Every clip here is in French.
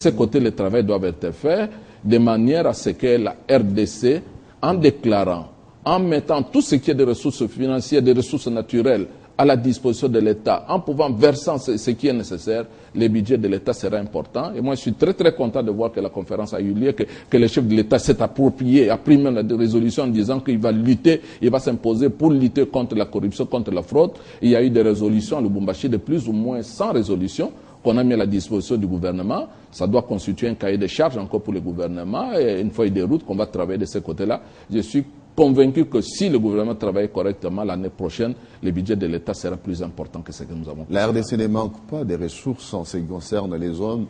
ces côtés, le travail doit être fait de manière à ce que la RDC, en déclarant, en mettant tout ce qui est des ressources financières, des ressources naturelles à la disposition de l'État, en pouvant verser ce qui est nécessaire, le budget de l'État sera important. Et moi, je suis très très content de voir que la conférence a eu lieu, que le chef de l'État s'est approprié, a pris même la résolution en disant qu'il va lutter, il va s'imposer pour lutter contre la corruption, contre la fraude. Il y a eu des résolutions à Lubumbashi de plus ou moins 100 résolutions qu'on a mis à la disposition du gouvernement. Ça doit constituer un cahier de charges encore pour le gouvernement et une feuille de route qu'on va travailler de ce côté-là. Je suis convaincu que si le gouvernement travaille correctement, l'année prochaine, le budget de l'État sera plus important que ce que nous avons. La RDC ne manque pas des ressources en ce qui concerne les hommes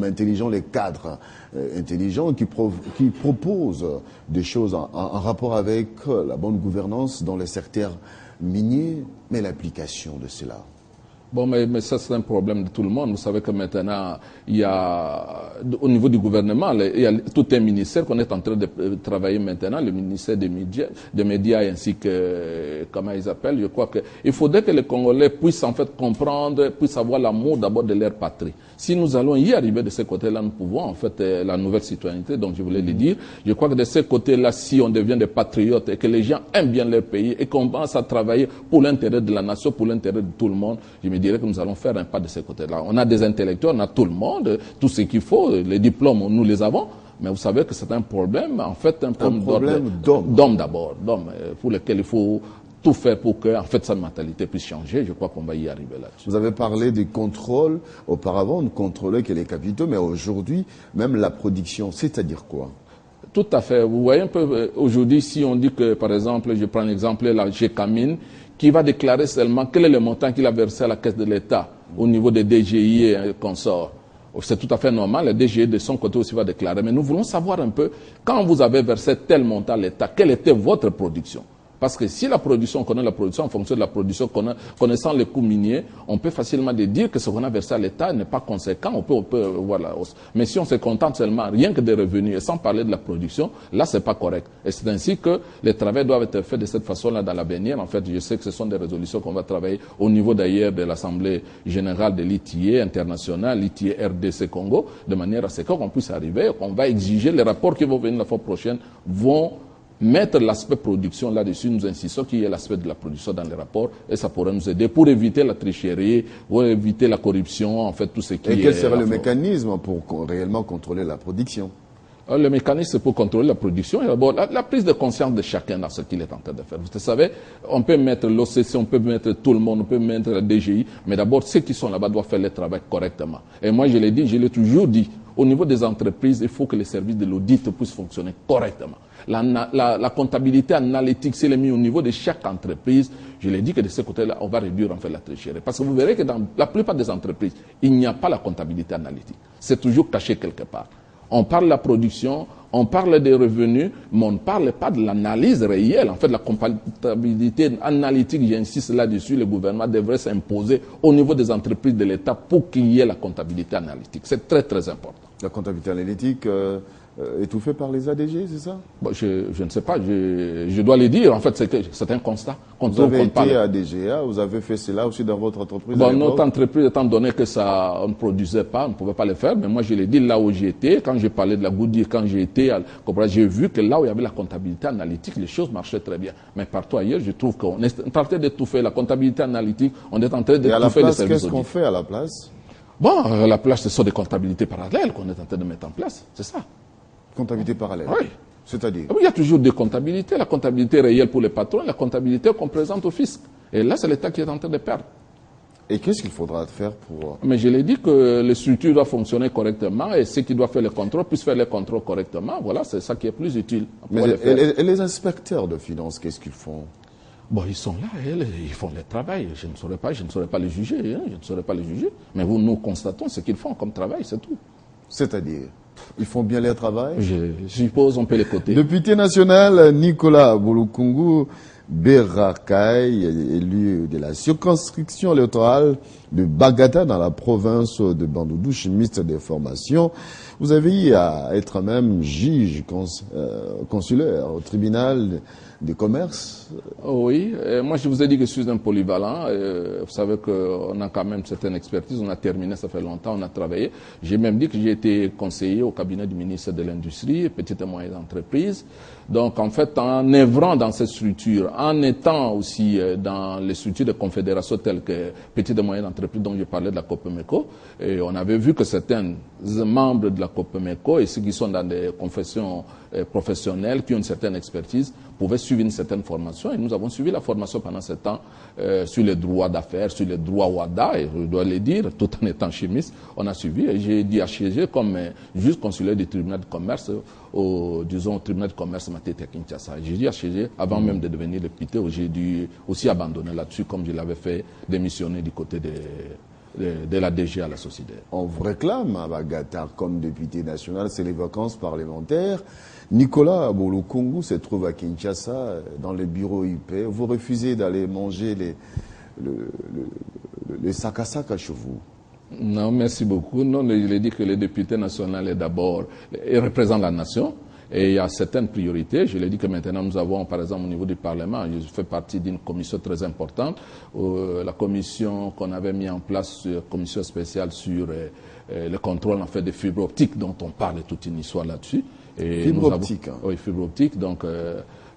intelligents, les cadres intelligents qui proposent des choses en rapport avec la bonne gouvernance dans les secteurs miniers, mais l'application de cela. Bon, mais ça, c'est un problème de tout le monde. Vous savez que maintenant, il y a, au niveau du gouvernement, il y a tout un ministère qu'on est en train de travailler maintenant, le ministère des médias ainsi que, comment ils appellent, je crois qu'il faudrait que les Congolais puissent en fait comprendre, puissent avoir l'amour d'abord de leur patrie. Si nous allons y arriver de ce côté-là, nous pouvons en fait la nouvelle citoyenneté, donc je voulais le dire. Je crois que de ce côté-là, si on devient des patriotes et que les gens aiment bien leur pays et qu'on commence à travailler pour l'intérêt de la nation, pour l'intérêt de tout le monde, je me dirais que nous allons faire un pas de ce côté-là. On a des intellectuels, on a tout le monde, tout ce qu'il faut, les diplômes, nous les avons, mais vous savez que c'est un problème, en fait, un problème d'homme d'abord, d'homme, pour lequel il faut tout faire pour que, en fait, sa mentalité puisse changer. Je crois qu'on va y arriver là-dessus. Vous avez parlé du contrôle. Auparavant, on ne contrôlait que les capitaux, mais aujourd'hui, même la production, c'est-à-dire quoi? Tout à fait. Vous voyez un peu, aujourd'hui, si on dit que, par exemple, je prends l'exemple, la GECAMINE, qui va déclarer seulement quel est le montant qu'il a versé à la caisse de l'État au niveau des DGI et consorts. C'est tout à fait normal, le DGI de son côté aussi va déclarer. Mais nous voulons savoir un peu, quand vous avez versé tel montant à l'État, quelle était votre production? Parce que si la production, on connaît la production, en fonction de la production, connaissant les coûts miniers, on peut facilement dire que ce qu'on a versé à l'État n'est pas conséquent, on peut voir la hausse. Mais si on se contente seulement rien que des revenus et sans parler de la production, là c'est pas correct. Et c'est ainsi que les travaux doivent être faits de cette façon-là dans l'avenir. En fait, je sais que ce sont des résolutions qu'on va travailler au niveau d'ailleurs de l'Assemblée générale de l'ITIE internationale, l'ITIE RDC Congo, de manière à ce qu'on puisse arriver, qu'on va exiger, les rapports qui vont venir la fois prochaine vont mettre l'aspect production là-dessus. Nous insistons qu'il y ait l'aspect de la production dans les rapports et ça pourrait nous aider pour éviter la tricherie, pour éviter la corruption, en fait, tout ce qui est... Et quel serait le mécanisme pour réellement contrôler la production? Le mécanisme pour contrôler la production, d'abord la prise de conscience de chacun dans ce qu'il est en train de faire. Vous savez, on peut mettre l'OCC, on peut mettre tout le monde, on peut mettre la DGI, mais d'abord ceux qui sont là-bas doivent faire le travail correctement. Et moi je l'ai dit, je l'ai toujours dit, au niveau des entreprises, il faut que les services de l'audit puissent fonctionner correctement. La comptabilité analytique, c'est mis au niveau de chaque entreprise. Je l'ai dit que de ce côté-là, on va réduire en fait la tricherie. Parce que vous verrez que dans la plupart des entreprises, il n'y a pas la comptabilité analytique. C'est toujours caché quelque part. On parle de la production, on parle des revenus, mais on ne parle pas de l'analyse réelle. En fait, la comptabilité analytique, j'insiste là-dessus, le gouvernement devrait s'imposer au niveau des entreprises de l'État pour qu'il y ait la comptabilité analytique. C'est très, très important. La comptabilité analytique étouffée par les ADG, c'est ça? Bon, je ne sais pas, je dois le dire. En fait, c'est un constat. Vous avez été à DGA, vous avez fait cela aussi dans votre entreprise? Bon, notre entreprise, étant donné que ça, on ne produisait pas, on ne pouvait pas le faire, mais moi je l'ai dit là où j'étais, quand j'ai parlé de la Goodyear, quand j'ai été, j'ai vu que là où il y avait la comptabilité analytique, les choses marchaient très bien. Mais partout ailleurs, je trouve qu'on est en train d'étouffer la comptabilité analytique, on est en train d'étouffer les services. Qu'est-ce qu'on fait à la place? Bon, à la place, ce sont des comptabilités parallèles qu'on est en train de mettre en place, c'est ça. Comptabilité parallèle? Oui. C'est-à-dire? Il y a toujours des comptabilités, la comptabilité réelle pour les patrons, la comptabilité qu'on présente au fisc. Et là, c'est l'État qui est en train de perdre. Et qu'est-ce qu'il faudra faire pour... Mais je l'ai dit que les structures doivent fonctionner correctement et ceux qui doivent faire les contrôles puissent faire les contrôles correctement. Voilà, c'est ça qui est plus utile. Mais et les inspecteurs de finances, qu'est-ce qu'ils font? Bon, ils sont là, ils font le travail. Je ne saurais pas les juger, hein, je ne saurais pas les juger. Mais nous constatons ce qu'ils font comme travail, c'est tout. C'est-à-dire, ils font bien leur travail? Je suppose, on peut les coter. Député national Nicolas Bolukungu, Berakaï, élu de la circonscription électorale de Bagata dans la province de Bandundu, chimiste des formations. Vous avez eu à être même juge consulaire au tribunal de commerce. Oui, moi je vous ai dit que je suis un polyvalent. Vous savez qu'on a quand même certaine expertise, on a terminé, ça fait longtemps, on a travaillé. J'ai même dit que j'ai été conseiller au cabinet du ministre de l'Industrie, petites et moyennes entreprises. Donc en fait, en œuvrant dans cette structure, en étant aussi dans les structures de confédération telles que petites et moyennes entreprises dont je parlais de la COPEMECO, et on avait vu que certains membres de la COPEMECO et ceux qui sont dans des confessions professionnelles, qui ont une certaine expertise, pouvaient suivre une certaine formation. Et nous avons suivi la formation pendant ce temps sur les droits d'affaires, sur les droits WADA, et je dois le dire, tout en étant chimiste, on a suivi. Et j'ai dit à HCG comme juge consulaire du tribunal de commerce, disons au tribunal de commerce Matete à Kinshasa. J'ai dit à HCG, avant même de devenir député, j'ai dû aussi abandonner là-dessus, comme je l'avais fait, démissionner du côté de la DG à la société. On vous réclame à Bagata comme député national, c'est les vacances parlementaires. Nicolas Bolokungu se trouve à Kinshasa, dans le bureau UP. Vous refusez d'aller manger les sakasaka chez vous. Non, merci beaucoup. Non, je l'ai dit que le député national est d'abord, il représente la nation. Et il y a certaines priorités. Je l'ai dit que maintenant nous avons, par exemple, au niveau du Parlement, je fais partie d'une commission très importante, la commission qu'on avait mis en place, commission spéciale sur le contrôle en fait des fibres optiques, dont on parle toute une histoire là-dessus. Fibre optique. Oui, fibre optique. Donc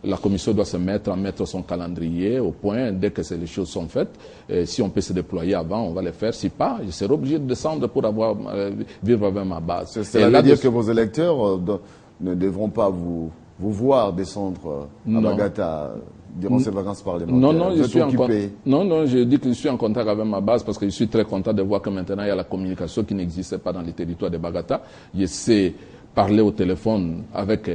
la commission doit se mettre son calendrier au point dès que les choses sont faites. Si on peut se déployer avant, on va le faire. Si pas, je serai obligé de descendre pour vivre avec ma base. Ça veut dire que vos électeurs ne devront pas vous voir descendre à Bagata durant ces vacances parlementaires. Non, je dis que je suis en contact avec ma base parce que je suis très content de voir que maintenant il y a la communication qui n'existait pas dans les territoires de Bagata. Je sais parler au téléphone avec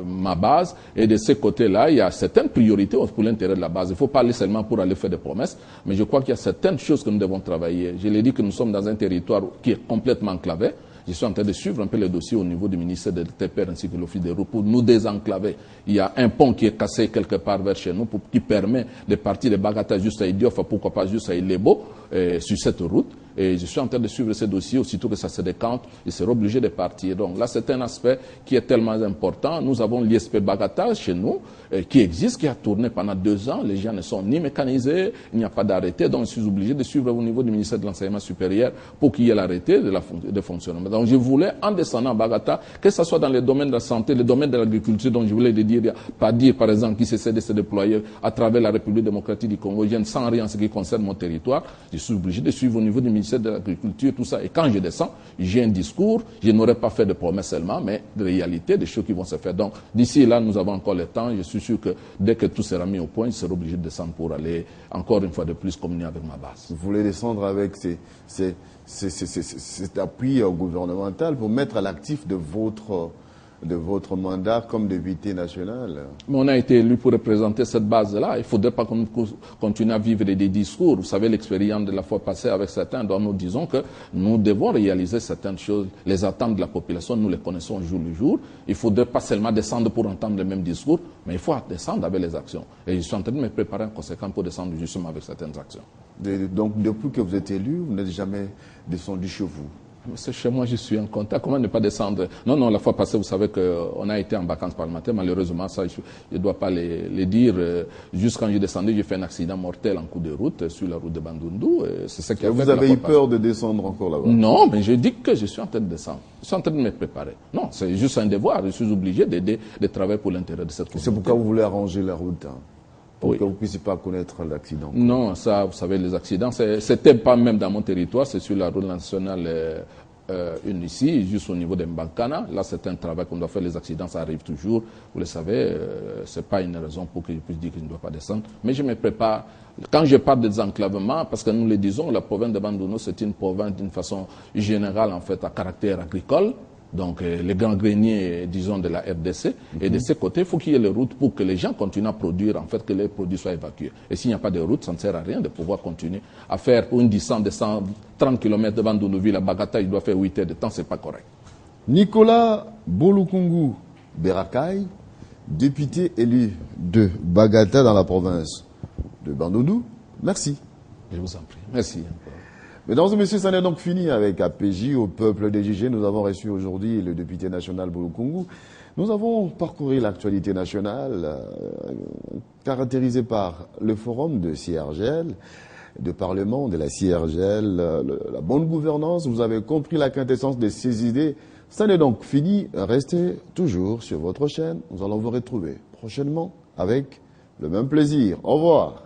ma base, et de ce côté-là, il y a certaines priorités pour l'intérêt de la base. Il ne faut pas aller seulement pour aller faire des promesses, mais je crois qu'il y a certaines choses que nous devons travailler. Je l'ai dit que nous sommes dans un territoire qui est complètement enclavé. Je suis en train de suivre un peu le dossier au niveau du ministère de l'TPR ainsi que l'Office des routes pour nous désenclaver. Il y a un pont qui est cassé quelque part vers chez nous qui permet de partir de Bagata juste à Idiofa, pourquoi pas juste à Ilebo, sur cette route. Et je suis en train de suivre ce dossier, aussitôt que ça se décante, il sera obligé de partir. Donc là, c'est un aspect qui est tellement important. Nous avons l'ISP Bagata chez nous, qui existe, qui a tourné pendant 2 ans. Les gens ne sont ni mécanisés, il n'y a pas d'arrêté. Donc je suis obligé de suivre au niveau du ministère de l'Enseignement supérieur pour qu'il y ait l'arrêté de fonctionnement. Donc je voulais, en descendant à Bagata, que ce soit dans le domaine de la santé, le domaine de l'agriculture, dont je voulais dire, pas dire par exemple qu'il s'essaie de se déployer à travers la République démocratique du Congo, sans rien en ce qui concerne mon territoire. Je suis obligé de suivre au niveau du ministère de l'Agriculture, tout ça. Et quand je descends, j'ai un discours, je n'aurais pas fait de promesses seulement, mais de réalité, des choses qui vont se faire. Donc, d'ici là, nous avons encore le temps. Je suis sûr que dès que tout sera mis au point, je serai obligé de descendre pour aller, encore une fois de plus, communier avec ma base. Vous voulez descendre avec cet appui gouvernemental pour mettre à l'actif de votre mandat comme député national. Mais on a été élu pour représenter cette base-là. Il ne faudrait pas qu'on continue à vivre des discours. Vous savez, l'expérience de la fois passée avec certains, dont nous disons que nous devons réaliser certaines choses. Les attentes de la population, nous les connaissons jour le jour. Il ne faudrait pas seulement descendre pour entendre le même discours, mais il faut descendre avec les actions. Et je suis en train de me préparer en conséquence pour descendre justement avec certaines actions. Donc, depuis que vous êtes élu, vous n'êtes jamais descendu chez vous? C'est chez moi, je suis en contact. Comment ne pas descendre? Non, la fois passée, vous savez qu'on a été en vacances parlementaires. Malheureusement, ça, je ne dois pas les dire. Juste quand j'ai descendu, j'ai fait un accident mortel en coup de route sur la route de Bandundu. C'est ça qui a fait. Vous avez eu peur de descendre encore là-bas? Non, mais je dis que je suis en train de descendre. Je suis en train de me préparer. Non, c'est juste un devoir. Je suis obligé d'aider, de travailler pour l'intérêt de cette communauté. C'est pourquoi vous voulez arranger la route, pour que vous ne puissiez pas connaître l'accident. Non, ça, vous savez, les accidents, c'était pas même dans mon territoire, c'est sur la route nationale ici, juste au niveau de Mbankana. Là, c'est un travail qu'on doit faire. Les accidents, ça arrive toujours. Vous le savez, c'est pas une raison pour que je puisse dire que je ne dois pas descendre. Mais je me prépare. Quand je parle de désenclavement, parce que nous le disons, la province de Bandundu, c'est une province d'une façon générale, en fait, à caractère agricole. Donc, les grands greniers, disons, de la RDC. Et de ce côté, il faut qu'il y ait les routes pour que les gens continuent à produire, en fait, que les produits soient évacués. Et s'il n'y a pas de route, ça ne sert à rien de pouvoir continuer à faire une distance de 130 km de Bandundu à Bagata, il doit faire 8 heures de temps, c'est pas correct. Nicolas Bolokungu Berakaï, député élu de Bagata dans la province de Bandundu. Merci. Je vous en prie. Merci. Mesdames et messieurs, ça n'est donc fini avec APJ au peuple des JG. Nous avons reçu aujourd'hui le député national Bouloukoungou. Nous avons parcouru l'actualité nationale caractérisée par le forum de CIRGL, de Parlement, de la CIRGL, la bonne gouvernance. Vous avez compris la quintessence de ces idées. Ça n'est donc fini. Restez toujours sur votre chaîne. Nous allons vous retrouver prochainement avec le même plaisir. Au revoir.